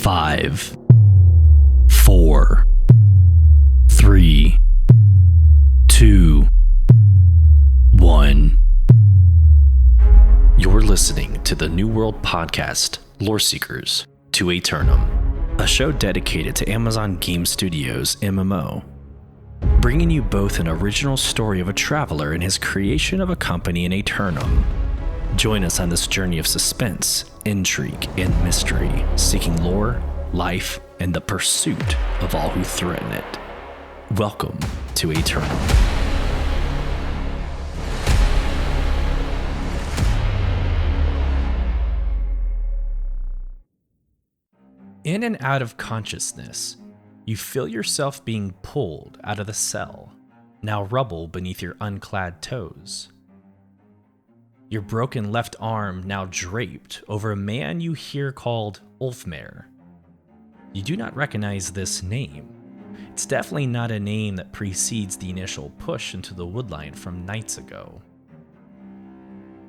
5, 4, 3, 2, 1. You're listening to the New World Podcast, Loreseekers to Aeternum, a show dedicated to Amazon Game Studios' MMO, bringing you both an original story of a traveler and his creation of a company in Aeternum. Join us on this journey of suspense, intrigue, and mystery, seeking lore, life, and the pursuit of all who threaten it. Welcome to Aeternum. In and out of consciousness, you feel yourself being pulled out of the cell, now rubble beneath your unclad toes. Your broken left arm now draped over a man you hear called Ulfmare. You do not recognize this name. It's definitely not a name that precedes the initial push into the woodline from nights ago.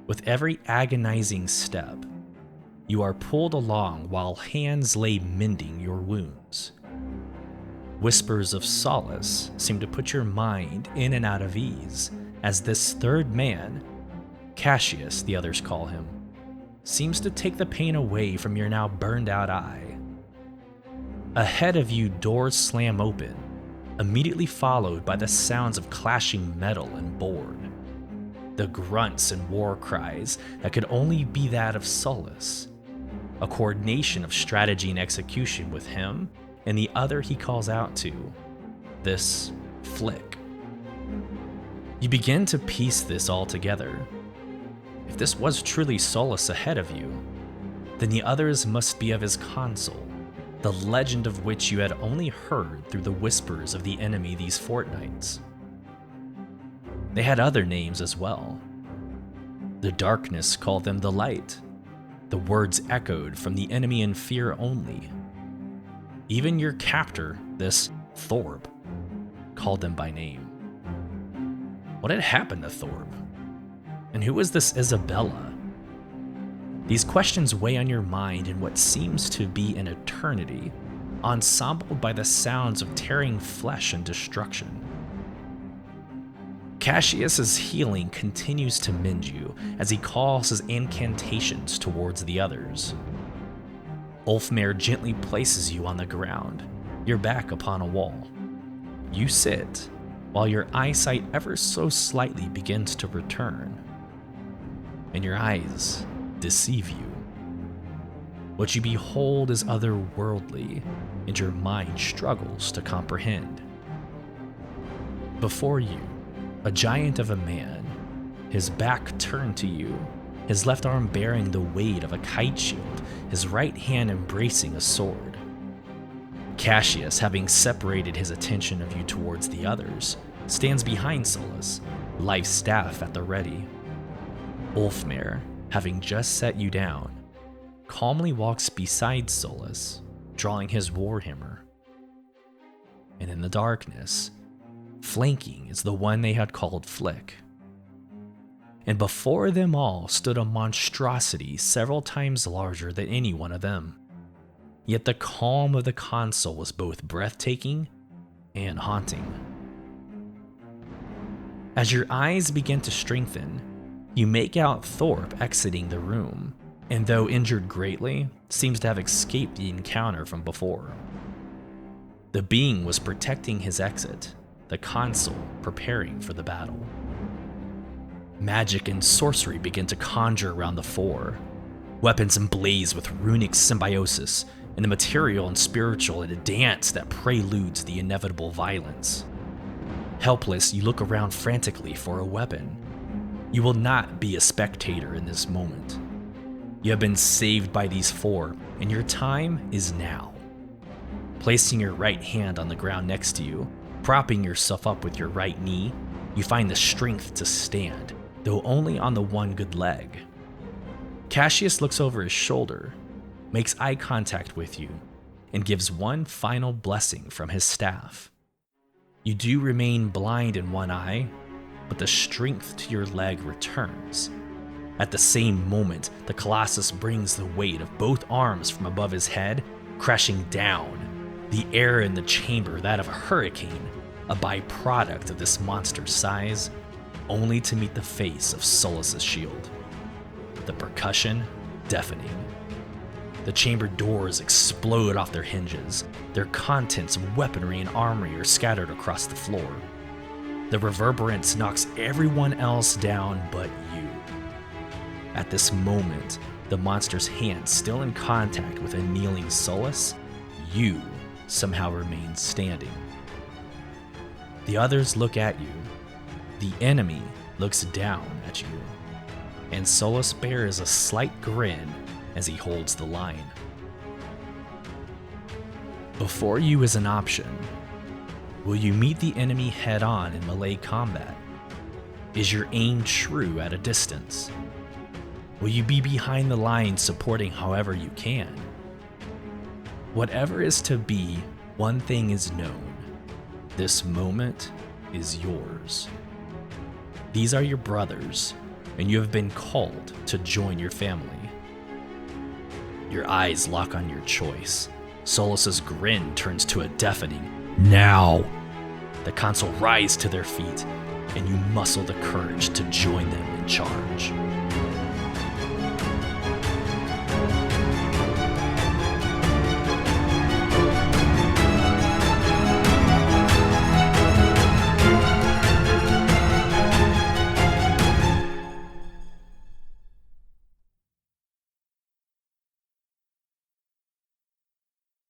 With every agonizing step, you are pulled along while hands lay mending your wounds. Whispers of solace seem to put your mind in and out of ease as this third man, Cassius, the others call him, seems to take the pain away from your now burned out eye. Ahead of you, doors slam open, immediately followed by the sounds of clashing metal and board. The grunts and war cries that could only be that of Sulyce. A coordination of strategy and execution with him and the other he calls out to, this Flick. You begin to piece this all together. If this was truly Sulyce ahead of you, then the others must be of his Consul, the legend of which you had only heard through the whispers of the enemy these fortnights. They had other names as well. The darkness called them the light. The words echoed from the enemy in fear only. Even your captor, this Thorb, called them by name. What had happened to Thorb? And who was this Isabella? These questions weigh on your mind in what seems to be an eternity, ensembled by the sounds of tearing flesh and destruction. Cassius's healing continues to mend you as he calls his incantations towards the others. Ulfmare gently places you on the ground, your back upon a wall. You sit, while your eyesight ever so slightly begins to return. And your eyes deceive you. What you behold is otherworldly, and your mind struggles to comprehend. Before you, a giant of a man, his back turned to you, his left arm bearing the weight of a kite shield, his right hand embracing a sword. Cassius, having separated his attention of you towards the others, stands behind Sulyce, life staff at the ready. Ulfmare, having just set you down, calmly walks beside Sulyce, drawing his warhammer. And in the darkness, flanking is the one they had called Flick. And before them all stood a monstrosity several times larger than any one of them. Yet the calm of the Consul was both breathtaking and haunting. As your eyes begin to strengthen, you make out Thorpe exiting the room, and though injured greatly, seems to have escaped the encounter from before. The being was protecting his exit, the Consul preparing for the battle. Magic and sorcery begin to conjure around the four, weapons ablaze with runic symbiosis, and the material and spiritual in a dance that preludes the inevitable violence. Helpless, you look around frantically for a weapon. You will not be a spectator in this moment. You have been saved by these four, and your time is now. Placing your right hand on the ground next to you, propping yourself up with your right knee, you find the strength to stand, though only on the one good leg. Cassius looks over his shoulder, makes eye contact with you, and gives one final blessing from his staff. You do remain blind in one eye, but the strength to your leg returns. At the same moment, the Colossus brings the weight of both arms from above his head crashing down, the air in the chamber that of a hurricane, a byproduct of this monster's size, only to meet the face of Sulyce's shield. The percussion deafening. The chamber doors explode off their hinges. Their contents of weaponry and armory are scattered across the floor. The reverberance knocks everyone else down but you. At this moment, the monster's hand still in contact with a kneeling Sulyce, you somehow remain standing. The others look at you. The enemy looks down at you. And Sulyce bears a slight grin as he holds the line. Before you is an option. Will you meet the enemy head-on in melee combat? Is your aim true at a distance? Will you be behind the line supporting however you can? Whatever is to be, one thing is known. This moment is yours. These are your brothers, and you have been called to join your family. Your eyes lock on your choice. Sulyce's grin turns to a deafening "Now!" The Consul rise to their feet, and you muscle the courage to join them in charge.